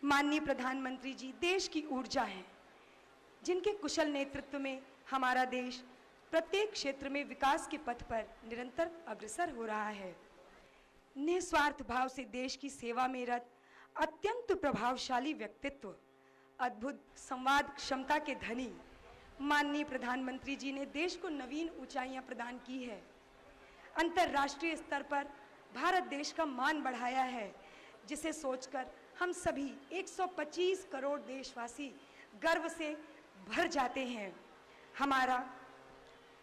माननीय प्रधानमंत्री जी देश की ऊर्जा हैं, जिनके कुशल नेतृत्व में हमारा देश प्रत्येक क्षेत्र में विकास के पथ पर निरंतर अग्रसर हो रहा है। निस्वार्थ भाव से देश की सेवा में रत अत्यंत प्रभावशाली व्यक्तित्व, अद्भुत संवाद क्षमता के धनी माननीय प्रधानमंत्री जी ने देश को नवीन ऊंचाइयां प्रदान की है। अंतर्राष्ट्रीय स्तर पर भारत देश का मान बढ़ाया है, जिसे सोचकर हम सभी 125 करोड़ देशवासी गर्व से भर जाते हैं।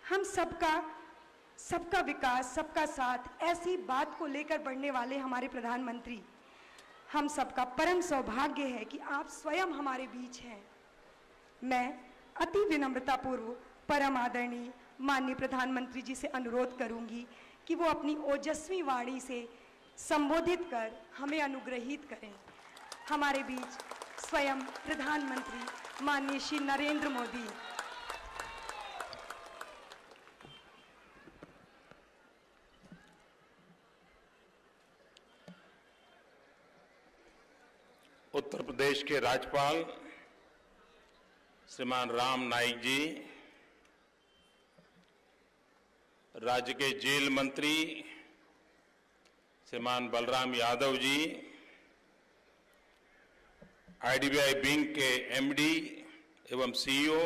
हम सबका विकास, सबका साथ, ऐसी बात को लेकर बढ़ने वाले हमारे प्रधानमंत्री, हम सबका परम सौभाग्य है कि आप स्वयं हमारे बीच हैं। मैं अति विनम्रतापूर्वक परम आदरणीय माननीय प्रधानमंत्री जी से अनुरोध करूंगी कि वो अपनी ओजस्वी वाणी से संबोधित कर हमें अनुग्रहित करें। हमारे बीच स्वयं प्रधानमंत्री माननीय श्री नरेंद्र मोदी। उत्तर प्रदेश के राज्यपाल श्रीमान राम नाईक जी, राज्य के जेल मंत्री श्रीमान बलराम यादव जी, आईडीबीआई बैंक के एमडी एवं सीईओ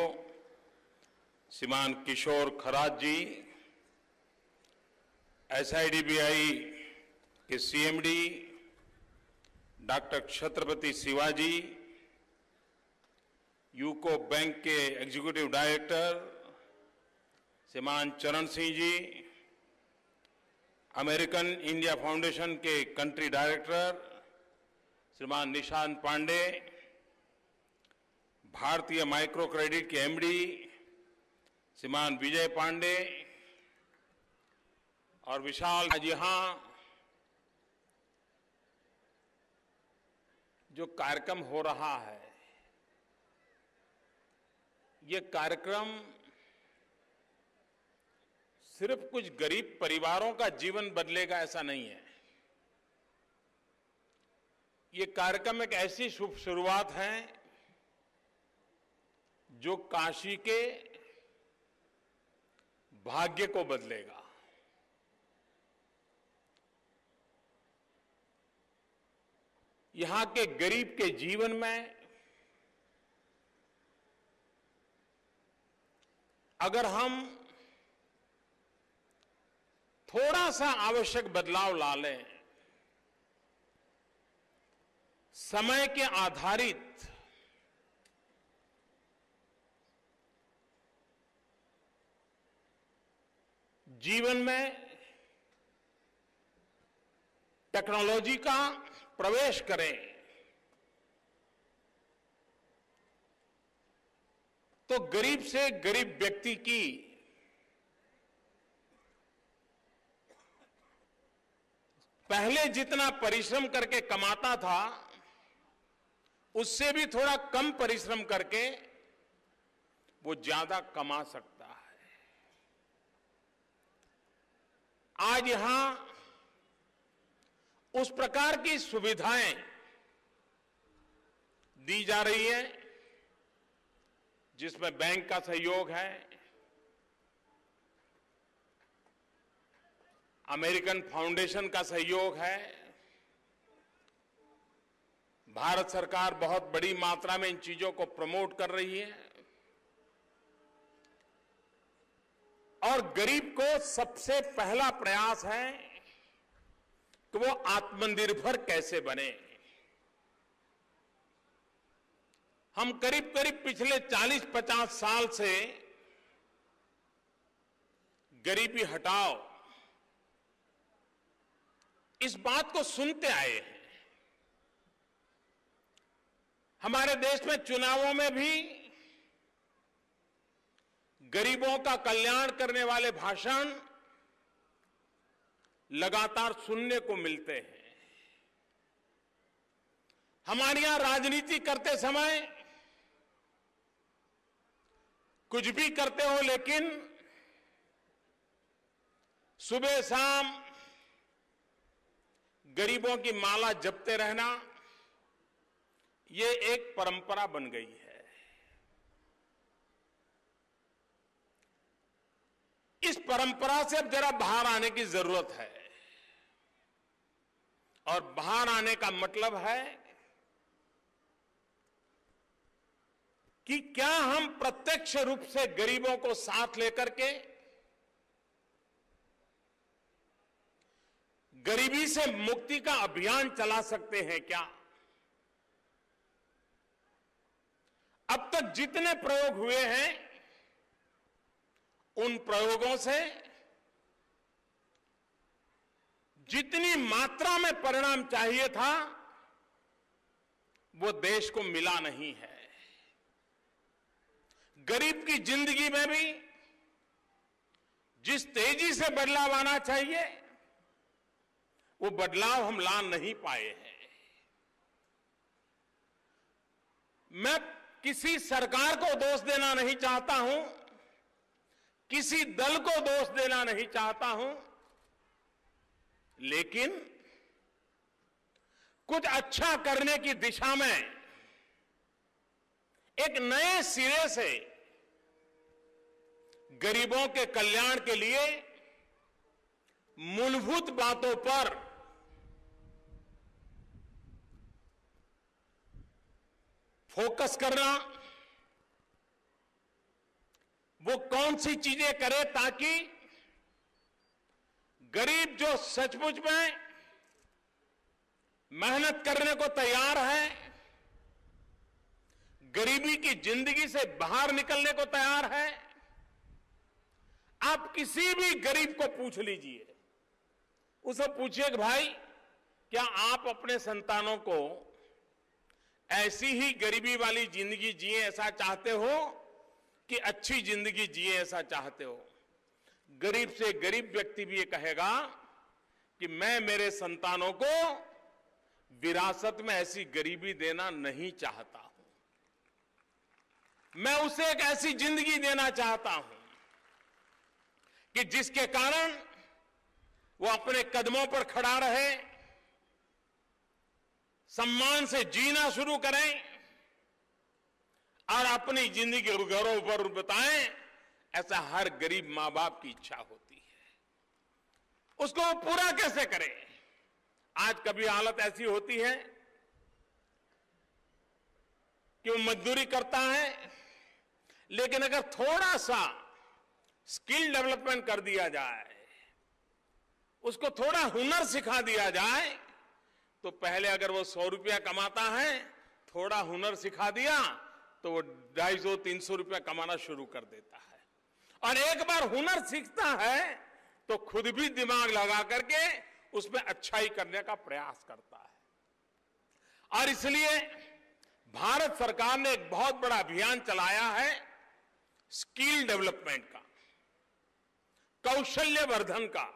श्रीमान किशोर खरात जी, एसआईडीबीआई के CMD doctor Chhatrapati Shivaji, UCO bank के एग्जीक्यूटिव डायरेक्टर श्रीमान चरण Singh ji, American India foundation के कंट्री डायरेक्टर श्रीमान निशांत पांडे, भारतीय माइक्रो क्रेडिट के एमडी श्रीमान विजय पांडे और विशाल, आज यहां जो कार्यक्रम हो रहा है, ये कार्यक्रम सिर्फ कुछ गरीब परिवारों का जीवन बदलेगा ऐसा नहीं है। ये कार्यक्रम एक ऐसी शुभ शुरुआत है जो काशी के भाग्य को बदलेगा। यहां के गरीब के जीवन में अगर हम थोड़ा सा आवश्यक बदलाव ला लें, समय के आधारित जीवन में टेक्नोलॉजी का प्रवेश करें, तो गरीब से गरीब व्यक्ति की पहले जितना परिश्रम करके कमाता था, उससे भी थोड़ा कम परिश्रम करके वो ज्यादा कमा सकता है। आज यहां उस प्रकार की सुविधाएं दी जा रही है जिसमें बैंक का सहयोग है, अमेरिकन फाउंडेशन का सहयोग है, भारत सरकार बहुत बड़ी मात्रा में इन चीजों को प्रमोट कर रही है और गरीब को सबसे पहला प्रयास है कि वो आत्मनिर्भर कैसे बने। हम करीब करीब पिछले 40-50 साल से गरीबी हटाओ इस बात को सुनते आए हैं। हमारे देश में चुनावों में भी गरीबों का कल्याण करने वाले भाषण लगातार सुनने को मिलते हैं। हमारे यहां राजनीति करते समय कुछ भी करते हो, लेकिन सुबह शाम गरीबों की माला जपते रहना, ये एक परंपरा बन गई है। इस परंपरा से अब जरा बाहर आने की जरूरत है, और बाहर आने का मतलब है कि क्या हम प्रत्यक्ष रूप से गरीबों को साथ लेकर के गरीबी से मुक्ति का अभियान चला सकते हैं क्या? अब तक जितने प्रयोग हुए हैं उन प्रयोगों से जितनी मात्रा में परिणाम चाहिए था वो देश को मिला नहीं है। गरीब की जिंदगी में भी जिस तेजी से बदलाव आना चाहिए वो बदलाव हम ला नहीं पाए हैं। मैं किसी सरकार को दोष देना नहीं चाहता हूं, किसी दल को दोष देना नहीं चाहता हूं, लेकिन कुछ अच्छा करने की दिशा में एक नए सिरे से गरीबों के कल्याण के लिए मूलभूत बातों पर फोकस करना, वो कौन सी चीजें करे ताकि गरीब जो सचमुच में मेहनत करने को तैयार है, गरीबी की जिंदगी से बाहर निकलने को तैयार है। आप किसी भी गरीब को पूछ लीजिए, उसे पूछिए कि भाई क्या आप अपने संतानों को ऐसी ही गरीबी वाली जिंदगी जिए ऐसा चाहते हो कि अच्छी जिंदगी जिए ऐसा चाहते हो? गरीब से गरीब व्यक्ति भी ये कहेगा कि मैं मेरे संतानों को विरासत में ऐसी गरीबी देना नहीं चाहता हूं, मैं उसे एक ऐसी जिंदगी देना चाहता हूं कि जिसके कारण वो अपने कदमों पर खड़ा रहे, सम्मान से जीना शुरू करें और अपनी जिंदगी के गौरव पर बताएं। ऐसा हर गरीब मां बाप की इच्छा होती है। उसको वो पूरा कैसे करें? आज कभी हालत ऐसी होती है कि वो मजदूरी करता है, लेकिन अगर थोड़ा सा स्किल डेवलपमेंट कर दिया जाए, उसको थोड़ा हुनर सिखा दिया जाए, तो पहले अगर वो 100 रुपया कमाता है, थोड़ा हुनर सिखा दिया तो वो 250-300 रुपया कमाना शुरू कर देता है। और एक बार हुनर सीखता है तो खुद भी दिमाग लगा करके उसमें अच्छाई करने का प्रयास करता है। और इसलिए भारत सरकार ने एक बहुत बड़ा अभियान चलाया है स्किल डेवलपमेंट का, कौशल्य वर्धन का।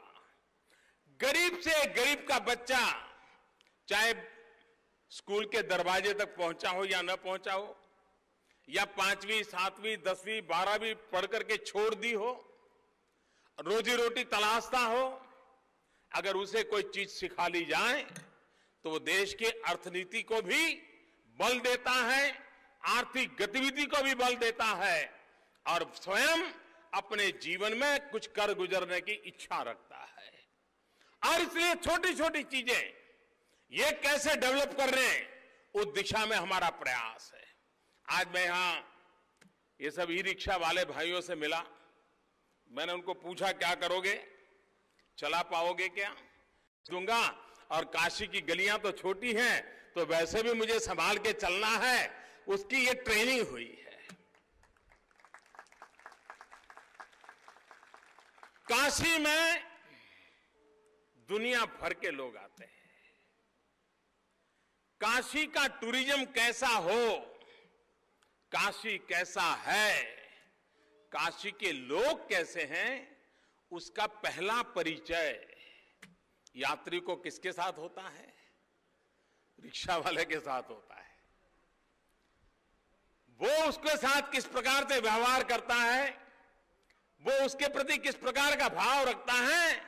गरीब से गरीब का बच्चा चाहे स्कूल के दरवाजे तक पहुंचा हो या न पहुंचा हो, या 5वीं, 7वीं, 10वीं, 12वीं पढ़ करके छोड़ दी हो, रोजी रोटी तलाशता हो, अगर उसे कोई चीज सिखा ली जाए तो वो देश की अर्थनीति को भी बल देता है, आर्थिक गतिविधि को भी बल देता है और स्वयं अपने जीवन में कुछ कर गुजरने की इच्छा रखता है। और इसलिए छोटी छोटी चीजें ये कैसे डेवलप कर रहे हैं, उस दिशा में हमारा प्रयास है। आज मैं यहां ये सब ई रिक्शा वाले भाइयों से मिला, मैंने उनको पूछा क्या करोगे, चला पाओगे क्या? दूंगा, और काशी की गलियां तो छोटी हैं तो वैसे भी मुझे संभाल के चलना है, उसकी ये ट्रेनिंग हुई है। काशी में दुनिया भर के लोग आते हैं। काशी का टूरिज्म कैसा हो, काशी कैसा है, काशी के लोग कैसे हैं, उसका पहला परिचय यात्री को किसके साथ होता है? रिक्शा वाले के साथ होता है। वो उसके साथ किस प्रकार से व्यवहार करता है, वो उसके प्रति किस प्रकार का भाव रखता है,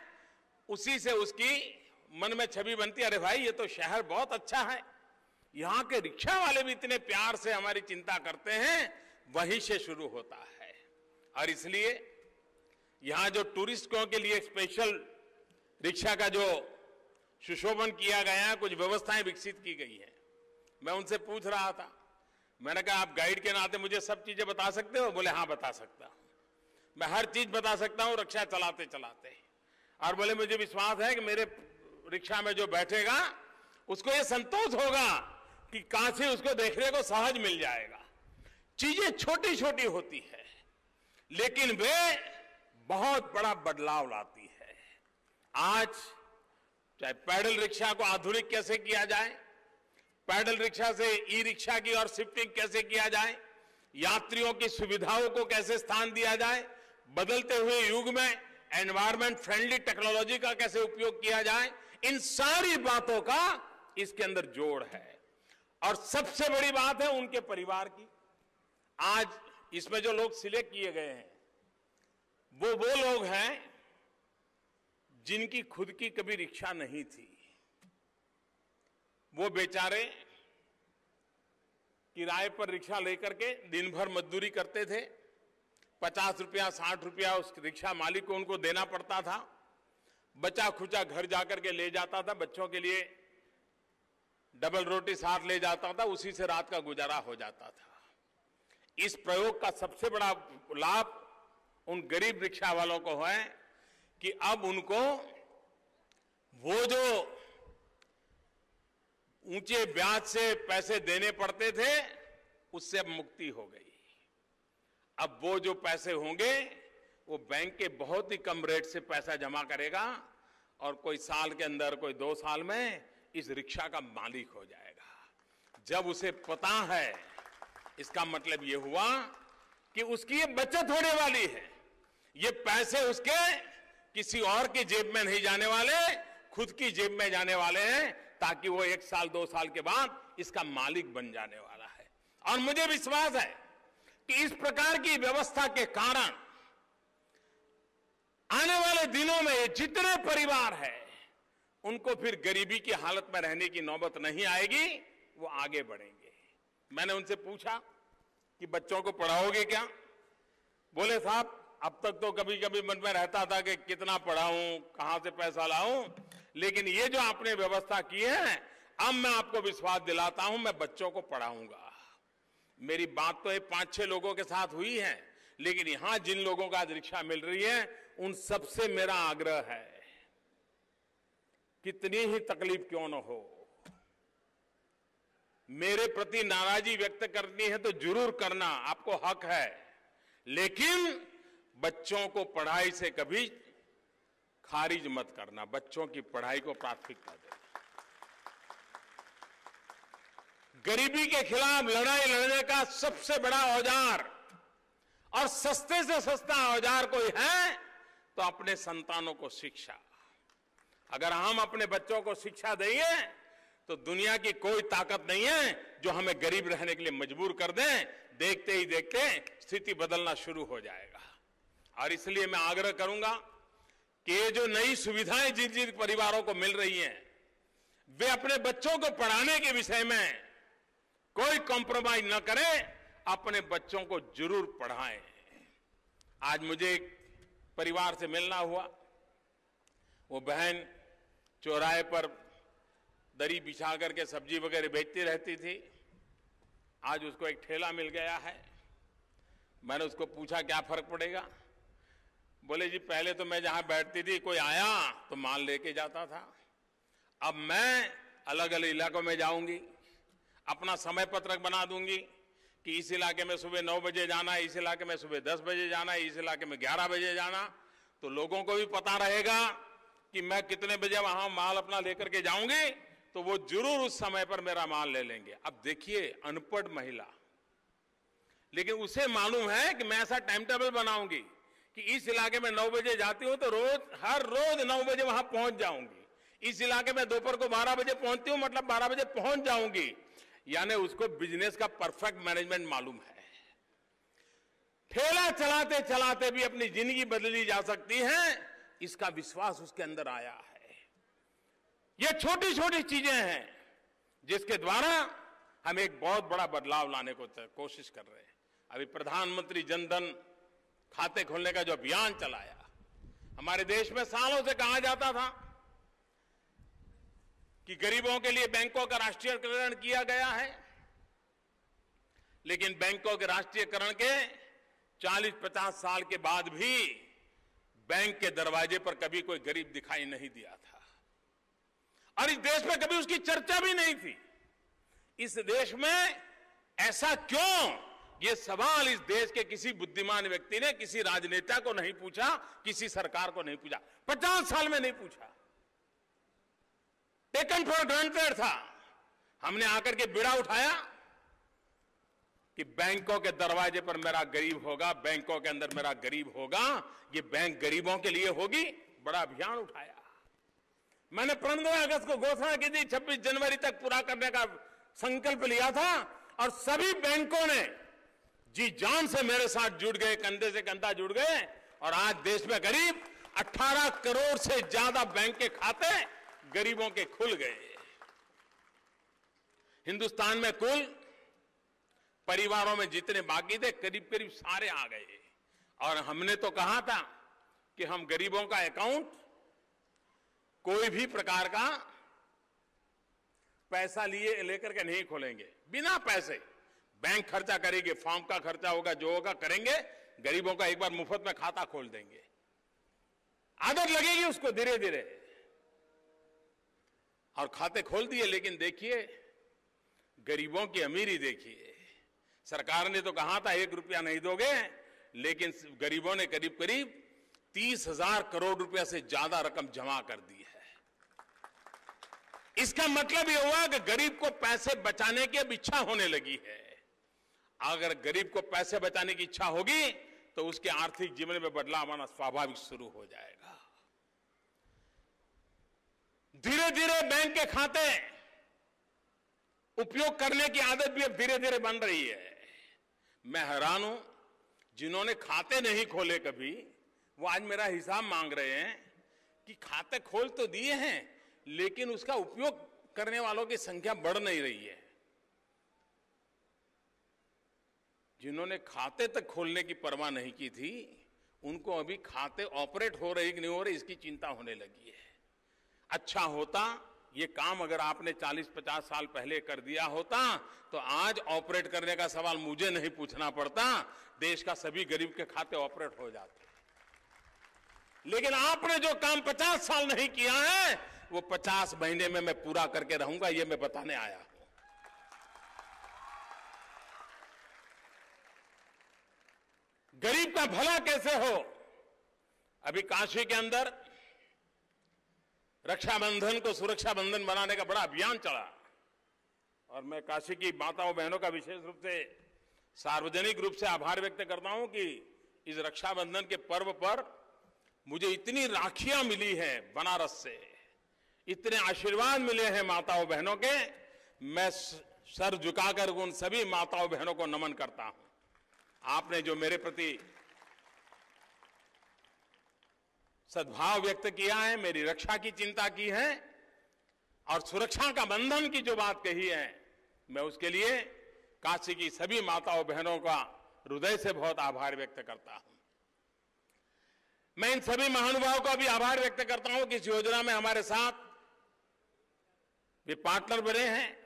उसी से उसकी मन में छवि बनती है, अरे भाई ये तो शहर बहुत अच्छा है, यहां के रिक्शा वाले भी इतने प्यार से हमारी चिंता करते हैं, वहीं से शुरू होता है। और इसलिए यहां जो टूरिस्टों के लिए स्पेशल रिक्शा का जो सुशोभन किया गया है, कुछ व्यवस्थाएं विकसित की गई हैं। मैं उनसे पूछ रहा था, मैंने कहा आप गाइड के नाते मुझे सब चीजें बता सकते हो? बोले हाँ बता सकता हूं, मैं हर चीज बता सकता हूं रिक्शा चलाते चलाते। और बोले मुझे विश्वास है कि मेरे रिक्शा में जो बैठेगा उसको ये संतोष होगा कि कहां से उसको देखने को सहज मिल जाएगा। चीजें छोटी छोटी होती है लेकिन वे बहुत बड़ा बदलाव लाती है। आज चाहे पैडल रिक्शा को आधुनिक कैसे किया जाए, पैडल रिक्शा से ई रिक्शा की और शिफ्टिंग कैसे किया जाए, यात्रियों की सुविधाओं को कैसे स्थान दिया जाए, बदलते हुए युग में एनवायरमेंट फ्रेंडली टेक्नोलॉजी का कैसे उपयोग किया जाए, इन सारी बातों का इसके अंदर जोड़ है। और सबसे बड़ी बात है उनके परिवार की। आज इसमें जो लोग सिलेक्ट किए गए हैं वो लोग हैं जिनकी खुद की कभी रिक्शा नहीं थी। वो बेचारे किराए पर रिक्शा लेकर के दिन भर मजदूरी करते थे। 50 रुपया 60 रुपया उस रिक्शा मालिक को उनको देना पड़ता था। बचा खुचा घर जाकर के ले जाता था, बच्चों के लिए डबल रोटी साथ ले जाता था, उसी से रात का गुजारा हो जाता था। इस प्रयोग का सबसे बड़ा लाभ उन गरीब रिक्शा वालों को है कि अब उनको वो जो ऊंचे ब्याज से पैसे देने पड़ते थे उससे अब मुक्ति हो गई। अब वो जो पैसे होंगे वो बैंक के बहुत ही कम रेट से पैसा जमा करेगा और कोई साल के अंदर, कोई 2 साल में इस रिक्शा का मालिक हो जाएगा। जब उसे पता है, इसका मतलब ये हुआ कि उसकी ये बचत होने वाली है। ये पैसे उसके किसी और की जेब में नहीं जाने वाले, खुद की जेब में जाने वाले हैं, ताकि वो 1 साल 2 साल के बाद इसका मालिक बन जाने वाला है। और मुझे विश्वास है कि इस प्रकार की व्यवस्था के कारण आने वाले दिनों में ये जितने परिवार हैं उनको फिर गरीबी की हालत में रहने की नौबत नहीं आएगी, वो आगे बढ़ेंगे। मैंने उनसे पूछा कि बच्चों को पढ़ाओगे क्या? बोले साहब अब तक तो कभी कभी मन में रहता था कि कितना पढ़ाऊं, कहां से पैसा लाऊं, लेकिन ये जो आपने व्यवस्था की है, अब मैं आपको विश्वास दिलाता हूं मैं बच्चों को पढ़ाऊंगा। मेरी बात तो 5-6 लोगों के साथ हुई है, लेकिन यहां जिन लोगों को आज रिक्शा मिल रही है उन सबसे मेरा आग्रह है, कितनी ही तकलीफ क्यों न हो, मेरे प्रति नाराजगी व्यक्त करनी है तो जरूर करना, आपको हक है, लेकिन बच्चों को पढ़ाई से कभी खारिज मत करना, बच्चों की पढ़ाई को प्राथमिकता देना। गरीबी के खिलाफ लड़ाई लड़ने का सबसे बड़ा औजार और सस्ते से सस्ता औजार कोई है तो अपने संतानों को शिक्षा। अगर हम अपने बच्चों को शिक्षा देंगे तो दुनिया की कोई ताकत नहीं है जो हमें गरीब रहने के लिए मजबूर कर दे। देखते ही देखते स्थिति बदलना शुरू हो जाएगा। और इसलिए मैं आग्रह करूंगा कि ये जो नई सुविधाएं जिन जिन परिवारों को मिल रही हैं, वे अपने बच्चों को पढ़ाने के विषय में कोई कॉम्प्रोमाइज न करें, अपने बच्चों को जरूर पढ़ाएं। आज मुझे एक परिवार से मिलना हुआ, वो बहन चौराहे पर दरी बिछा करके सब्जी वगैरह बेचती रहती थी। आज उसको एक ठेला मिल गया है। मैंने उसको पूछा क्या फर्क पड़ेगा? बोले जी पहले तो मैं जहां बैठती थी कोई आया तो माल लेके जाता था, अब मैं अलग अलग इलाकों में जाऊंगी, अपना समय पत्रक बना दूंगी कि इस इलाके में सुबह 9 बजे जाना है, इस इलाके में सुबह 10 बजे जाना है, इस इलाके में 11 बजे जाना, तो लोगों को भी पता रहेगा कि मैं कितने बजे वहां माल अपना लेकर के जाऊंगी, तो वो जरूर उस समय पर मेरा माल ले लेंगे। अब देखिए अनपढ़ महिला, लेकिन उसे मालूम है कि मैं ऐसा टाइम टेबल बनाऊंगी कि इस इलाके में 9 बजे जाती हूं तो हर रोज 9 बजे वहां पहुंच जाऊंगी, इस इलाके में दोपहर को 12 बजे पहुंचती हूं मतलब 12 बजे पहुंच जाऊंगी। यानी उसको बिजनेस का परफेक्ट मैनेजमेंट मालूम है। ठेला चलाते चलाते भी अपनी जिंदगी बदली जा सकती है, इसका विश्वास उसके अंदर आया है। ये छोटी छोटी चीजें हैं जिसके द्वारा हम एक बहुत बड़ा बदलाव लाने को कोशिश कर रहे हैं। अभी प्रधानमंत्री जनधन खाते खोलने का जो अभियान चलाया, हमारे देश में सालों से कहा जाता था कि गरीबों के लिए बैंकों का राष्ट्रीयकरण किया गया है, लेकिन बैंकों के राष्ट्रीयकरण के 40-50 साल के बाद भी बैंक के दरवाजे पर कभी कोई गरीब दिखाई नहीं दिया था और इस देश में कभी उसकी चर्चा भी नहीं थी। इस देश में ऐसा क्यों, ये सवाल इस देश के किसी बुद्धिमान व्यक्ति ने किसी राजनेता को नहीं पूछा, किसी सरकार को नहीं पूछा, 50 साल में नहीं पूछा। टेकन फॉर ग्रांटेड था। हमने आकर के बीड़ा उठाया कि बैंकों के दरवाजे पर मेरा गरीब होगा, बैंकों के अंदर मेरा गरीब होगा, ये बैंक गरीबों के लिए होगी। बड़ा अभियान उठाया। मैंने 15 अगस्त को घोषणा की थी, 26 जनवरी तक पूरा करने का संकल्प लिया था और सभी बैंकों ने जी जान से मेरे साथ जुड़ गए, कंधे से कंधा जुड़ गए और आज देश में करीब 18 करोड़ से ज्यादा बैंक के खाते गरीबों के खुल गए। हिंदुस्तान में कुल परिवारों में जितने बाकी थे करीब करीब सारे आ गए और हमने तो कहा था कि हम गरीबों का अकाउंट कोई भी प्रकार का पैसा लिए लेकर के नहीं खोलेंगे, बिना पैसे। बैंक खर्चा करेगी, फॉर्म का खर्चा होगा, जो होगा करेंगे, गरीबों का एक बार मुफ्त में खाता खोल देंगे। आदत लगेगी उसको धीरे धीरे और खाते खोल दिए। लेकिन देखिए गरीबों की अमीरी देखिए। सरकार ने तो कहा था 1 रुपया नहीं दोगे, लेकिन गरीबों ने करीब करीब 30,000 करोड़ रुपया से ज्यादा रकम जमा कर दी है। इसका मतलब यह हुआ कि गरीब को पैसे बचाने की अब इच्छा होने लगी है। अगर गरीब को पैसे बचाने की इच्छा होगी तो उसके आर्थिक जीवन में बदलाव आना स्वाभाविक शुरू हो जाएगा। धीरे धीरे बैंक के खाते उपयोग करने की आदत भी अब धीरे धीरे बन रही है। मैं हैरान हूं, जिन्होंने खाते नहीं खोले कभी, वो आज मेरा हिसाब मांग रहे हैं कि खाते खोल तो दिए हैं लेकिन उसका उपयोग करने वालों की संख्या बढ़ नहीं रही है। जिन्होंने खाते तक खोलने की परवाह नहीं की थी, उनको अभी खाते ऑपरेट हो रहे कि नहीं हो रहे इसकी चिंता होने लगी है। अच्छा होता ये काम अगर आपने 40-50 साल पहले कर दिया होता तो आज ऑपरेट करने का सवाल मुझे नहीं पूछना पड़ता, देश का सभी गरीब के खाते ऑपरेट हो जाते। लेकिन आपने जो काम 50 साल नहीं किया है वो 50 महीने में मैं पूरा करके रहूंगा, ये मैं बताने आया हूं। गरीब का भला कैसे हो। अभी काशी के अंदर रक्षाबंधन को सुरक्षा बंधन बनाने का बड़ा अभियान चला और मैं काशी की माताओं बहनों का विशेष रूप से सार्वजनिक रूप से आभार व्यक्त करता हूं कि इस रक्षाबंधन के पर्व पर मुझे इतनी राखियां मिली हैं बनारस से, इतने आशीर्वाद मिले हैं माताओं बहनों के। मैं सर झुकाकर उन सभी माताओं बहनों को नमन करता हूं। आपने जो मेरे प्रति सद्भाव व्यक्त किया है, मेरी रक्षा की चिंता की है और सुरक्षा का बंधन की जो बात कही है, मैं उसके लिए काशी की सभी माताओं बहनों का हृदय से बहुत आभार व्यक्त करता हूं। मैं इन सभी महानुभावों का भी आभार व्यक्त करता हूं कि इस योजना में हमारे साथ वे पार्टनर बने हैं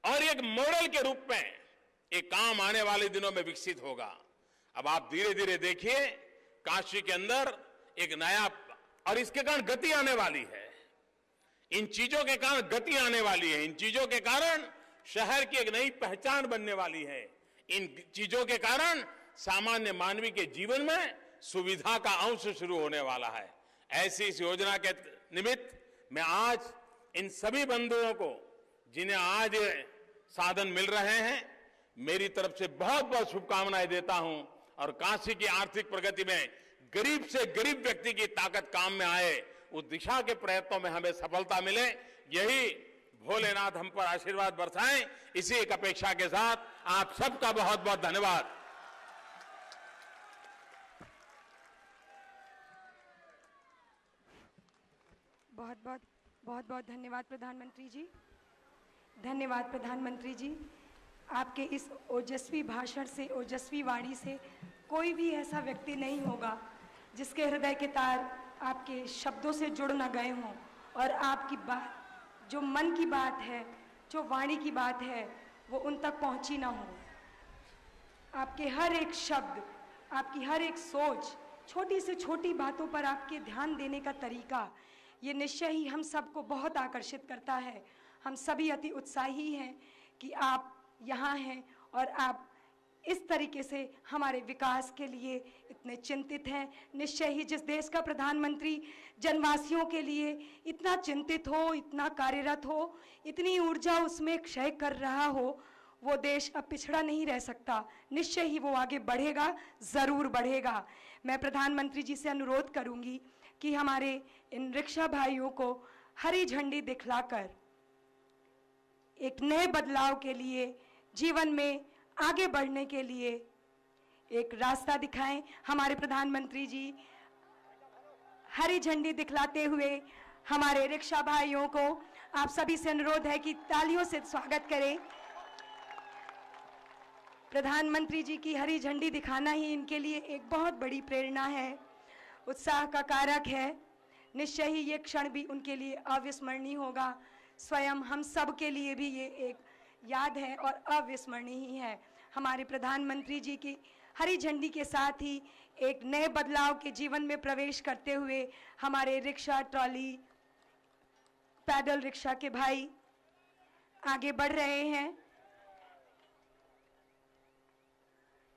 और एक मॉडल के रूप में एक काम आने वाले दिनों में विकसित होगा। अब आप धीरे धीरे देखिए काशी के अंदर एक नया, और इसके कारण गति आने वाली है। इन चीजों के कारण गति आने वाली है। इन चीजों के कारण शहर की एक नई पहचान बनने वाली है। इन चीजों के कारण सामान्य मानवी के जीवन में सुविधा का अंश शुरू होने वाला है। ऐसी इस योजना के निमित्त मैं आज इन सभी बंधुओं को जिन्हें आज साधन मिल रहे हैं, मेरी तरफ से बहुत बहुत शुभकामनाएं देता हूं और काशी की आर्थिक प्रगति में गरीब से गरीब व्यक्ति की ताकत काम में आए, उस दिशा के प्रयत्नों में हमें सफलता मिले, यही भोलेनाथ हम पर आशीर्वाद बरसाएं। इसी एक अपेक्षा के साथ आप सबका बहुत बहुत धन्यवाद। बहुत बहुत धन्यवाद प्रधानमंत्री जी। धन्यवाद प्रधानमंत्री जी। आपके इस ओजस्वी भाषण से, ओजस्वी वाणी से कोई भी ऐसा व्यक्ति नहीं होगा जिसके हृदय के तार आपके शब्दों से जुड़ न गए हों और आपकी बात, जो मन की बात है, जो वाणी की बात है, वो उन तक पहुंची ना हो। आपके हर एक शब्द, आपकी हर एक सोच, छोटी से छोटी बातों पर आपके ध्यान देने का तरीका, ये निश्चय ही हम सबको बहुत आकर्षित करता है। हम सभी अति उत्साही हैं कि आप यहाँ हैं और आप इस तरीके से हमारे विकास के लिए इतने चिंतित हैं। निश्चय ही जिस देश का प्रधानमंत्री जनवासियों के लिए इतना चिंतित हो, इतना कार्यरत हो, इतनी ऊर्जा उसमें क्षय कर रहा हो, वो देश अब पिछड़ा नहीं रह सकता। निश्चय ही वो आगे बढ़ेगा, ज़रूर बढ़ेगा। मैं प्रधानमंत्री जी से अनुरोध करूंगी कि हमारे इन रिक्शा भाइयों को हरी झंडी दिखलाकर एक नए बदलाव के लिए, जीवन में आगे बढ़ने के लिए एक रास्ता दिखाएं। हमारे प्रधानमंत्री जी हरी झंडी दिखलाते हुए हमारे रिक्शा भाइयों को आप सभी से अनुरोध है कि तालियों से स्वागत करें। प्रधानमंत्री जी की हरी झंडी दिखाना ही इनके लिए एक बहुत बड़ी प्रेरणा है, उत्साह का कारक है। निश्चय ही ये क्षण भी उनके लिए अविस्मरणीय होगा। स्वयं हम सब के लिए भी ये एक याद है और अविस्मरणीय ही है। हमारे प्रधानमंत्री जी की हरी झंडी के साथ ही एक नए बदलाव के जीवन में प्रवेश करते हुए हमारे रिक्शा, ट्रॉली, पैदल रिक्शा के भाई आगे बढ़ रहे हैं।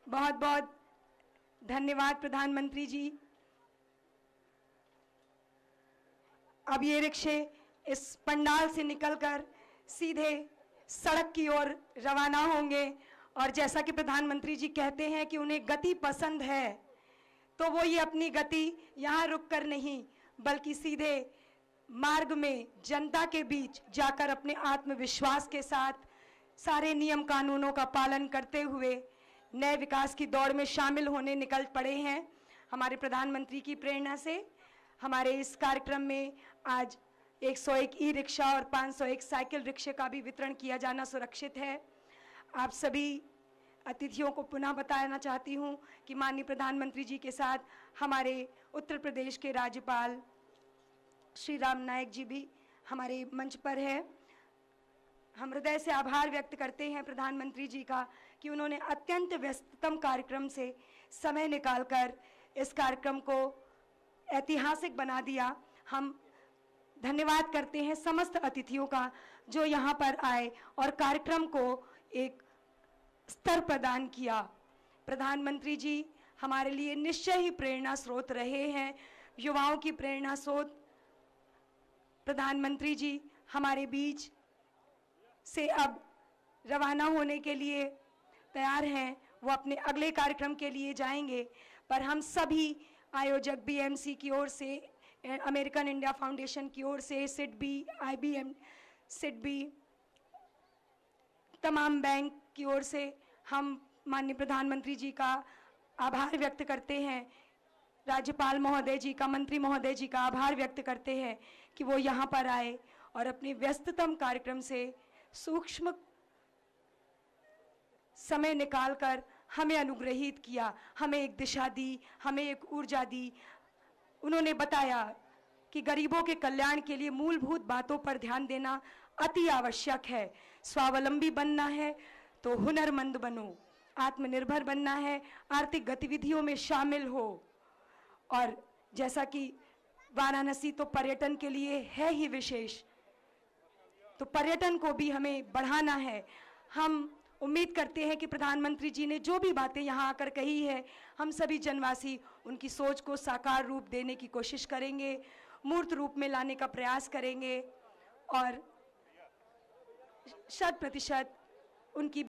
बहुत बहुत धन्यवाद प्रधानमंत्री जी। अब ये रिक्शे इस पंडाल से निकलकर सीधे सड़क की ओर रवाना होंगे और जैसा कि प्रधानमंत्री जी कहते हैं कि उन्हें गति पसंद है, तो वो ये अपनी गति यहाँ रुककर नहीं बल्कि सीधे मार्ग में जनता के बीच जाकर अपने आत्मविश्वास के साथ सारे नियम कानूनों का पालन करते हुए नए विकास की दौड़ में शामिल होने निकल पड़े हैं। हमारे प्रधानमंत्री की प्रेरणा से हमारे इस कार्यक्रम में आज 101 ई रिक्शा और 501 साइकिल रिक्शे का भी वितरण किया जाना सुरक्षित है। आप सभी अतिथियों को पुनः बताना चाहती हूँ कि माननीय प्रधानमंत्री जी के साथ हमारे उत्तर प्रदेश के राज्यपाल श्री राम नाईक जी भी हमारे मंच पर है। हम हृदय से आभार व्यक्त करते हैं प्रधानमंत्री जी का कि उन्होंने अत्यंत व्यस्ततम कार्यक्रम से समय निकालकर इस कार्यक्रम को ऐतिहासिक बना दिया। हम धन्यवाद करते हैं समस्त अतिथियों का जो यहाँ पर आए और कार्यक्रम को एक स्तर प्रदान किया। प्रधानमंत्री जी हमारे लिए निश्चय ही प्रेरणा स्रोत रहे हैं, युवाओं की प्रेरणा स्रोत। प्रधानमंत्री जी हमारे बीच से अब रवाना होने के लिए तैयार हैं, वो अपने अगले कार्यक्रम के लिए जाएंगे, पर हम सभी आयोजक बीएमसी की ओर से, अमेरिकन इंडिया फाउंडेशन की ओर से, सिडबी, आईबीएम, सिडबी, तमाम बैंक की ओर से हम माननीय प्रधानमंत्री जी का आभार व्यक्त करते हैं। राज्यपाल महोदय जी का, मंत्री महोदय जी का आभार व्यक्त करते हैं कि वो यहाँ पर आए और अपने व्यस्ततम कार्यक्रम से सूक्ष्म समय निकालकर हमें अनुग्रहित किया, हमें एक दिशा दी, हमें एक ऊर्जा दी। उन्होंने बताया कि गरीबों के कल्याण के लिए मूलभूत बातों पर ध्यान देना अति आवश्यक है। स्वावलंबी बनना है तो हुनरमंद बनो, आत्मनिर्भर बनना है, आर्थिक गतिविधियों में शामिल हो। और जैसा कि वाराणसी तो पर्यटन के लिए है ही विशेष, तो पर्यटन को भी हमें बढ़ाना है। हम उम्मीद करते हैं कि प्रधानमंत्री जी ने जो भी बातें यहाँ आकर कही है, हम सभी जनवासी उनकी सोच को साकार रूप देने की कोशिश करेंगे, मूर्त रूप में लाने का प्रयास करेंगे और 100% उनकी